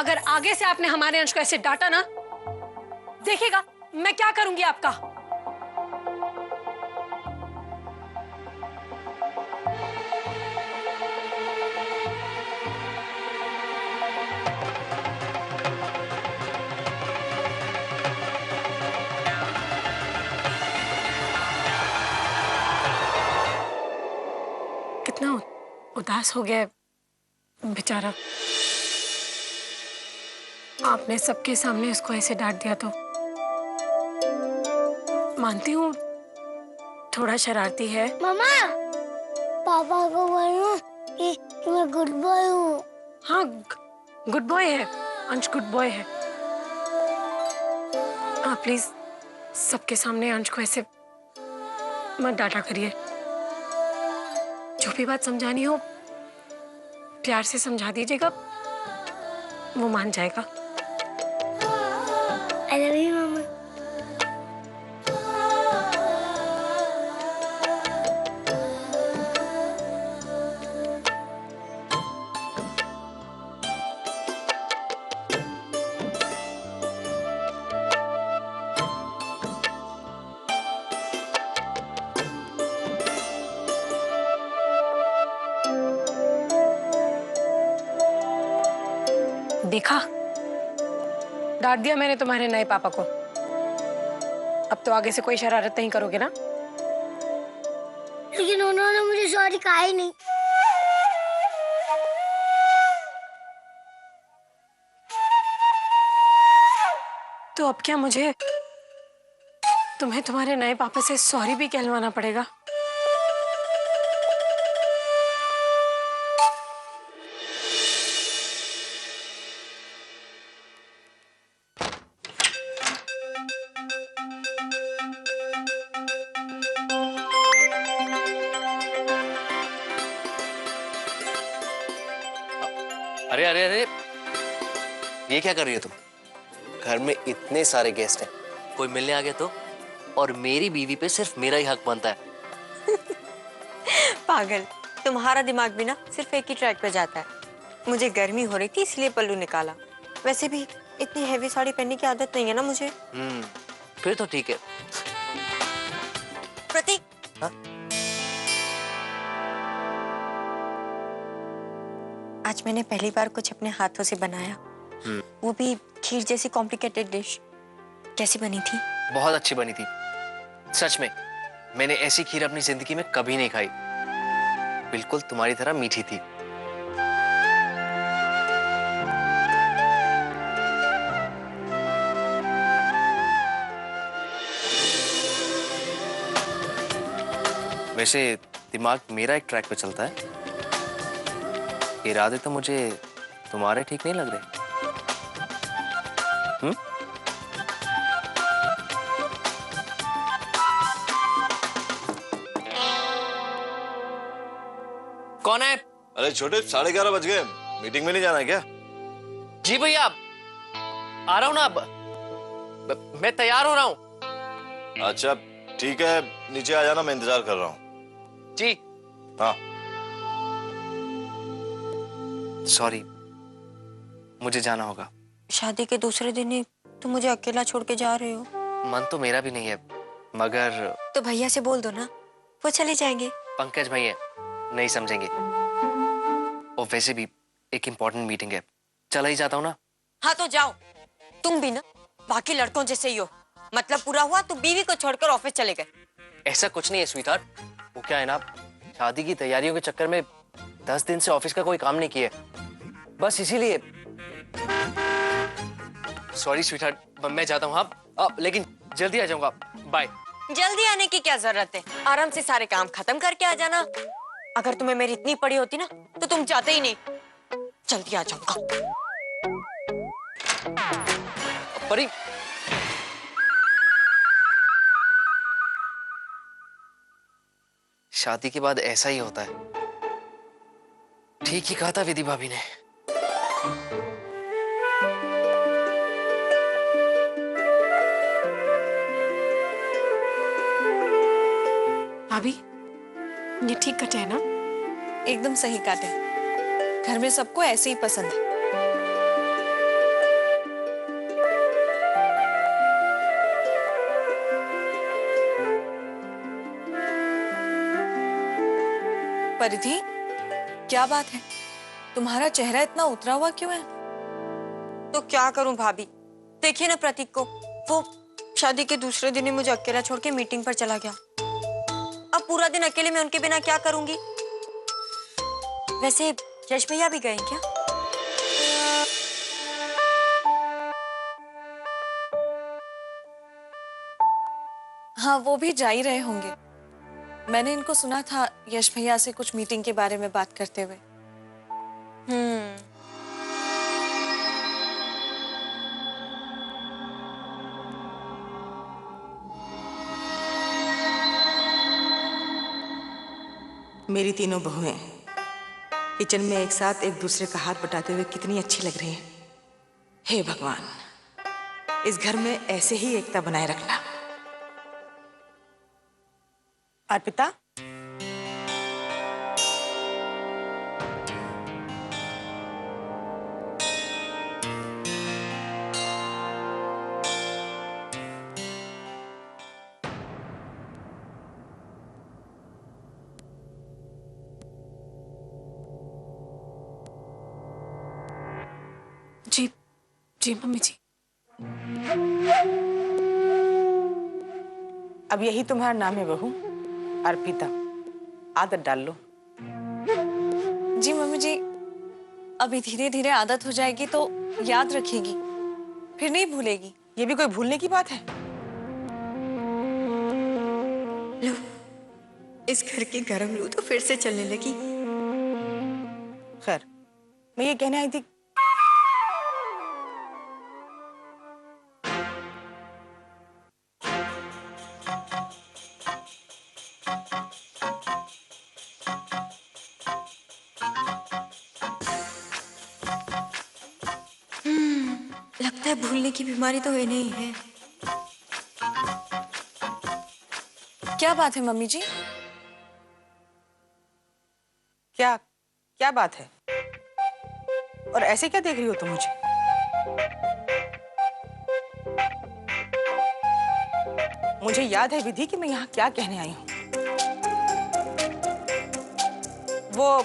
अगर आगे से आपने हमारे अंश को ऐसे डांटा ना, देखिएगा मैं क्या करूंगी आपका। कितना उदास हो गया बेचारा। आपने सबके सामने उसको ऐसे डांट दिया तो मानती हूँ थोड़ा शरारती है। मामा, पापा को बोलो कि मैं गुड बॉय हूँ। हाँ, गुड बॉय है अंश, गुड बॉय है। आप प्लीज सबके सामने अंश को ऐसे मत डांटा करिए। जो भी बात समझानी हो प्यार से समझा दीजिएगा, वो मान जाएगा। I love you, मामा। देखा, डांट दिया मैंने तुम्हारे नए पापा को। अब तो आगे से कोई शरारत नहीं करोगे ना? लेकिन उन्होंने मुझे सॉरी कहा ही नहीं। तो अब क्या मुझे तुम्हें तुम्हारे नए पापा से सॉरी भी कहलवाना पड़ेगा? अरे अरे अरे, ये क्या कर रही हो तुम? घर में इतने सारे गेस्ट हैं, कोई मिलने आ गया तो? और मेरी बीवी पे सिर्फ मेरा ही हक बनता है। पागल, तुम्हारा दिमाग भी ना सिर्फ एक ही ट्रैक पे जाता है। मुझे गर्मी हो रही थी इसलिए पल्लू निकाला। वैसे भी इतनी हैवी साड़ी पहनने की आदत नहीं है ना मुझे। फिर तो ठीक है। प्रतीक, हाँ? आज मैंने पहली बार कुछ अपने हाथों से बनाया, वो भी खीर जैसी कॉम्प्लिकेटेड डिश। कैसी बनी थी? बहुत अच्छी बनी थी, सच में। मैंने ऐसी खीर अपनी जिंदगी में कभी नहीं खाई। बिल्कुल तुम्हारी तरह मीठी थी। वैसे दिमाग मेरा एक ट्रैक पे चलता है। इरादे तो मुझे तुम्हारे ठीक नहीं लग रहे। कौन है? अरे छोटे, 11:30 बज गए, मीटिंग में नहीं जाना है क्या? जी भैया, आ रहा हूं ना। अब मैं तैयार हो रहा हूं। अच्छा ठीक है, नीचे आ जाना, मैं इंतजार कर रहा हूँ। जी। हाँ। सॉरी, मुझे जाना होगा। शादी के दूसरे दिन ही तुम मुझे अकेला छोड़ के जा रहे हो। मन तो मेरा भी नहीं है, मगर तो भैया से बोल दो ना, वो चले जाएंगे। पंकज भैया नहीं समझेंगे। और वैसे भी एक इम्पोर्टेंट मीटिंग है, चला ही जाता हूँ ना। हाँ तो जाओ। तुम भी ना बाकी लड़कों जैसे ही हो। मतलब पूरा हुआ तो बीवी को छोड़कर ऑफिस चले गए। ऐसा कुछ नहीं है स्वीटहार्ट। वो क्या है ना, शादी की तैयारियों के चक्कर में 10 दिन से ऑफिस का कोई काम नहीं किया, बस इसीलिए। सॉरी स्वीटहार्ट, मैं जाता हूँ। हाँ, लेकिन जल्दी आ जाऊंगा। बाय। जल्दी आने की क्या जरूरत है, आराम से सारे काम खत्म करके आ जाना। अगर तुम्हें मेरी इतनी पड़ी होती ना तो तुम जाते ही नहीं। जल्दी आ जाऊंगा। परी, शादी के बाद ऐसा ही होता है। ठीक ही कहा था विधि भाभी ने। भाभी, ये ठीक कटे है ना? एकदम सही काटे। घर में सबको ऐसे ही पसंद है। परिधि, क्या बात है? तुम्हारा चेहरा इतना उतरा हुआ क्यों है? तो क्या करूं भाभी, देखिए ना प्रतीक को, वो शादी के दूसरे दिन ही मुझे अकेला छोड़ के मीटिंग पर चला गया। अब पूरा दिन अकेले में उनके बिना क्या करूंगी? वैसे यश भैया भी गए क्या? हाँ, वो भी जा ही रहे होंगे। मैंने इनको सुना था यश भैया से कुछ मीटिंग के बारे में बात करते हुए। मेरी तीनों बहुएं किचन में एक साथ एक दूसरे का हाथ बटाते हुए कितनी अच्छी लग रही हैं। हे भगवान, इस घर में ऐसे ही एकता बनाए रखना। अर्पिता, जी जी मम्मी जी। अब यही तुम्हारा नाम है बहू, अर्पिता। आदत डाल लो। जी मम्मी जी, अभी धीरे धीरे आदत हो जाएगी तो याद रखेगी, फिर नहीं भूलेगी। ये भी कोई भूलने की बात है? लो, इस घर की गर्म लू तो फिर से चलने लगी। खैर, मैं ये कहने आई थी, लगता है भूलने की बीमारी तो इन्हें ही है। क्या बात है मम्मी जी? क्या क्या बात है? और ऐसे क्या देख रही हो तुम मुझे? मुझे याद है विधि कि मैं यहाँ क्या कहने आई हूँ। वो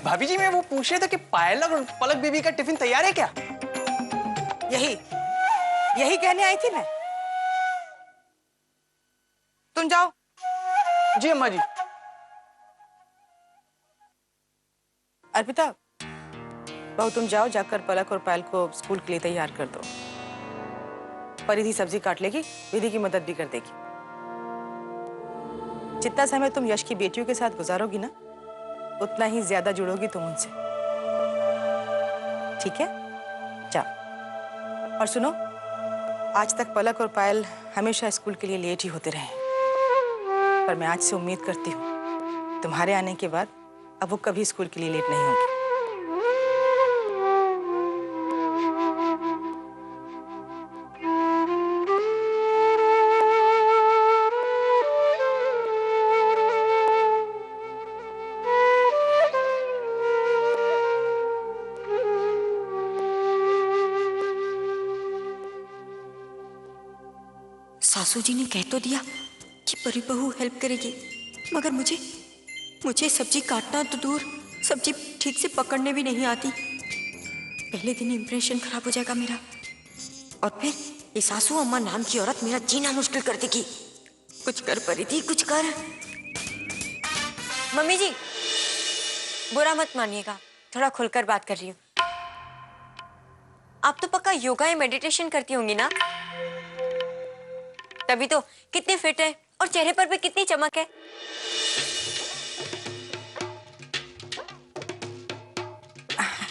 भाभी जी, मैं वो पूछ रहा था कि पायल और पलक बीबी का टिफिन तैयार है क्या? यही यही कहने आई थी मैं। तुम जाओ। जी अम्मा जी। अर्पिता, बहू तुम जाओ, जाकर पलक और पायल को स्कूल के लिए तैयार कर दो। परिधि सब्जी काट लेगी, विधि की मदद भी कर देगी। जितना समय तुम यश की बेटियों के साथ गुजारोगी ना, उतना ही ज्यादा जुड़ोगी तुम उनसे। ठीक है? जाओ। और सुनो, आज तक पलक और पायल हमेशा स्कूल के लिए लेट ही होते रहे, पर मैं आज से उम्मीद करती हूँ तुम्हारे आने के बाद अब वो कभी स्कूल के लिए लेट नहीं होंगे। सासू जी ने कह तो दिया कि परी बहू हेल्प करेगी, मगर मुझे सब्जी काटना तो दूर, सब्जी ठीक से पकड़ने भी नहीं आती। पहले दिन इंप्रेशन खराब हो जाएगा मेरा, और फिर ये सासू अम्मा नाम की औरत मेरा जीना मुश्किल कर देगी। कुछ कर परी थी, कुछ कर। मम्मी जी, बुरा मत मानिएगा, थोड़ा खुलकर बात कर रही हूँ। आप तो पक्का योगा या मेडिटेशन करती होंगी ना? तभी तो कितने फिट है और चेहरे पर भी कितनी चमक है।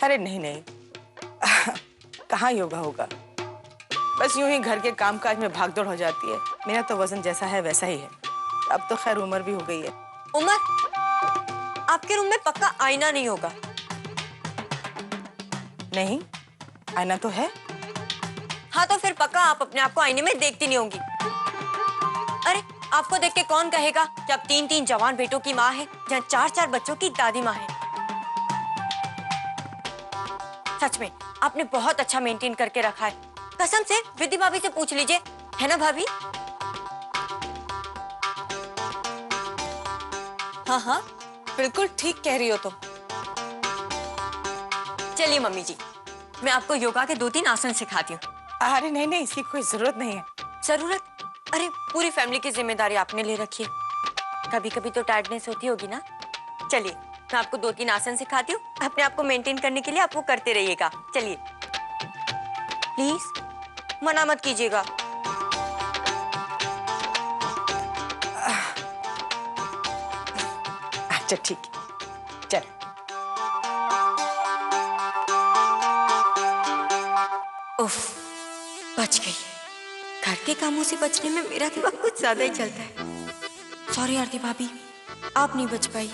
अरे नहीं नहीं, कहाँ योगा होगा, बस यूं ही घर के कामकाज में भागदौड़ हो जाती है। मेरा तो वजन जैसा है वैसा ही है। अब तो खैर उम्र भी हो गई है। उम्र? आपके रूम में पक्का आईना नहीं होगा। नहीं, आईना तो है। हाँ तो फिर पक्का आप अपने आप को आईने में देखती नहीं होंगी। अरे आपको देख के कौन कहेगा कि आप 3-3 जवान बेटों की माँ है, जहाँ 4-4 बच्चों की दादी माँ है। सच में आपने बहुत अच्छा मेंटेन करके रखा है, कसम से। विधि भाभी से पूछ लीजिए, है ना भाभी? हाँ हाँ, बिल्कुल ठीक कह रही हो तुम। चलिए मम्मी जी, मैं आपको योगा के 2-3 आसन सिखाती हूँ। अरे नहीं नहीं, इसकी कोई जरूरत नहीं है। जरूरत? अरे पूरी फैमिली की जिम्मेदारी आपने ले रखी है, कभी कभी तो टायर्डनेस होती होगी ना। चलिए मैं आपको 2-3 आसन सिखाती हूँ, अपने आप को मेंटेन करने के लिए आप वो करते रहिएगा। चलिए प्लीज मना मत कीजिएगा। अच्छा ठीक है, चल। उफ, बच गई। घर के कामों से बचने में मेरा दिमाग कुछ ज्यादा ही चलता है। सॉरी आरती भाभी, आप नहीं बच पाई।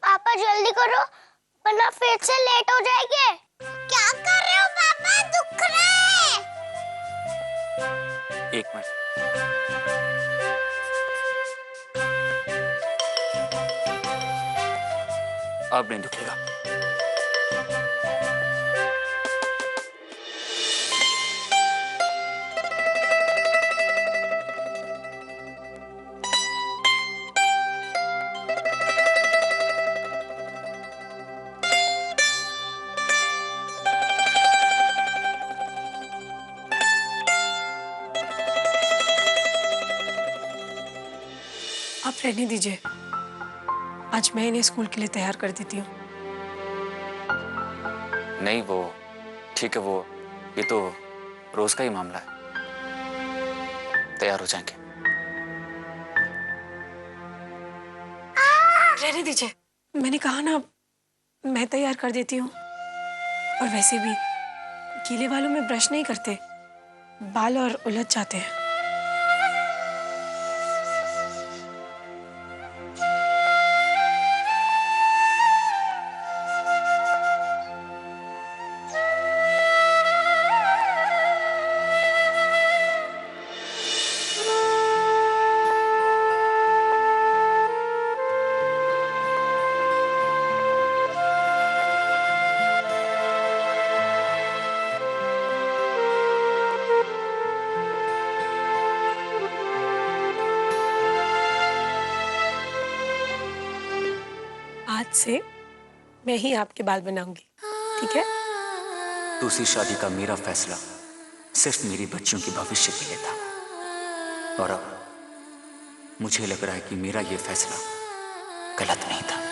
पापा जल्दी करो वरना फिर से लेट हो जाएंगे। क्या कर रहे हो पापा, दुख रहा है। एक मिनट। अब नहीं दुखेगा। आप रहने दीजिए, आज मैं इन्हें स्कूल के लिए तैयार कर देती हूँ। नहीं वो ठीक है, वो ये तो रोज का ही मामला है, तैयार हो जाएंगे। रहने दीजिए, मैंने कहा ना मैं तैयार कर देती हूँ। और वैसे भी गीले बालों में ब्रश नहीं करते, बाल और उलझ जाते हैं। आज से मैं ही आपके बाल बनाऊंगी, ठीक है? दूसरी शादी का मेरा फैसला सिर्फ मेरी बच्चियों के भविष्य के लिए था, और अब मुझे लग रहा है कि मेरा ये फैसला गलत नहीं था।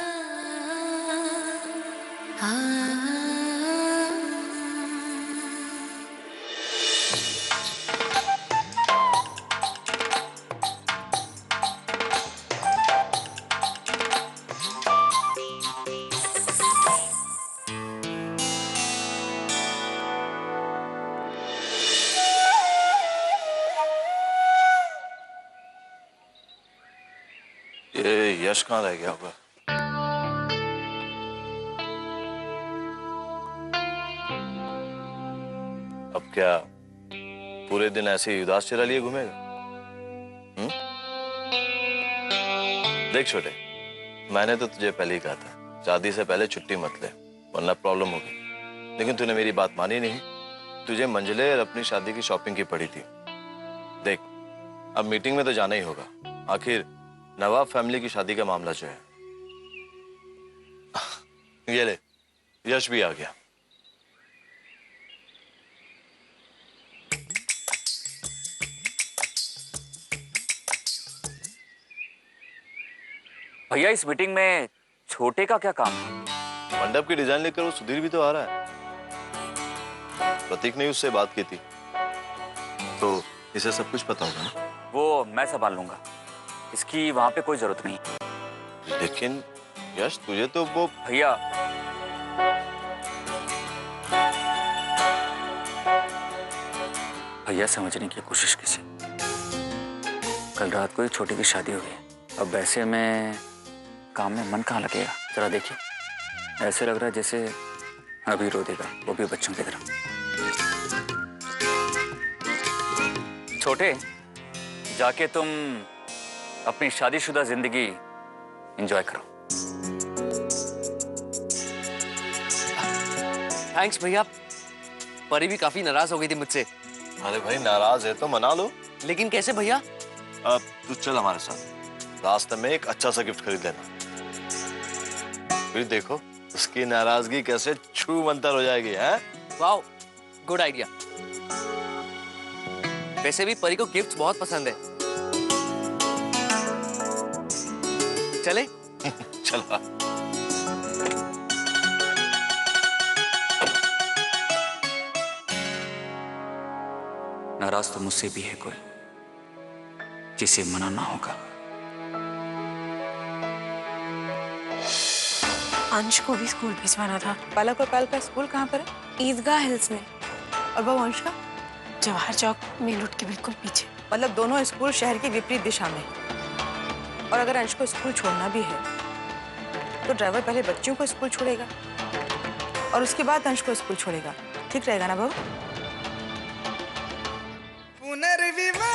ये यश कहाँ रह गया होगा? अब क्या पूरे दिन ऐसे ही उदास चेहरा लिए घूमेगा? देख छोटे, मैंने तो तुझे पहले ही कहा था शादी से पहले छुट्टी मत ले वरना प्रॉब्लम होगी, लेकिन तूने मेरी बात मानी नहीं। तुझे मंजिले और अपनी शादी की शॉपिंग की पड़ी थी। देख अब मीटिंग में तो जाना ही होगा, आखिर नवाब फैमिली की शादी का मामला जो है। ये ले, यश भी आ गया। भैया इस मीटिंग में छोटे का क्या काम? मंडप की डिजाइन लेकर वो सुधीर भी तो आ रहा है। प्रतीक ने उससे बात की थी, तो इसे सब कुछ पता होगा ना? वो मैं संभाल लूंगा, इसकी वहां पे कोई जरूरत नहीं। लेकिन यश तुझे तो वो भैया भैया समझने की कोशिश कीजिए, कल रात को ही छोटी की शादी हो गई। अब वैसे में काम में मन कहाँ लगेगा? जरा देखिए, ऐसे लग रहा है जैसे अभी रो देगा, वो भी बच्चों की तरह। छोटे, जाके तुम अपनी शादीशुदा जिंदगी एंजॉय करो। थैंक्स भैया, परी भी काफी नाराज हो गई थी मुझसे। अरे भाई नाराज है तो मना लो। लेकिन कैसे भैया? अब तू चल हमारे साथ, रास्ते में एक अच्छा सा गिफ्ट खरीद लेना। फिर देखो उसकी नाराजगी कैसे छू मंतर हो जाएगी। है वाह, गुड आइडिया। वैसे भी परी को गिफ्ट बहुत पसंद है। चले? चला। नाराज तो मुझसे भी है कोई, जिसे मनाना होगा। अंश को भी स्कूल भिजवाना था। पलक और पायल का स्कूल कहाँ पर है? ईदगाह हिल्स में। और वो अंश का? जवाहर चौक मेन रोड के बिल्कुल पीछे। मतलब दोनों स्कूल शहर की विपरीत दिशा में है। और अगर अंश को स्कूल छोड़ना भी है तो ड्राइवर पहले बच्चों को स्कूल छोड़ेगा और उसके बाद अंश को स्कूल छोड़ेगा। ठीक रहेगा ना बहू? पुनर्विवाह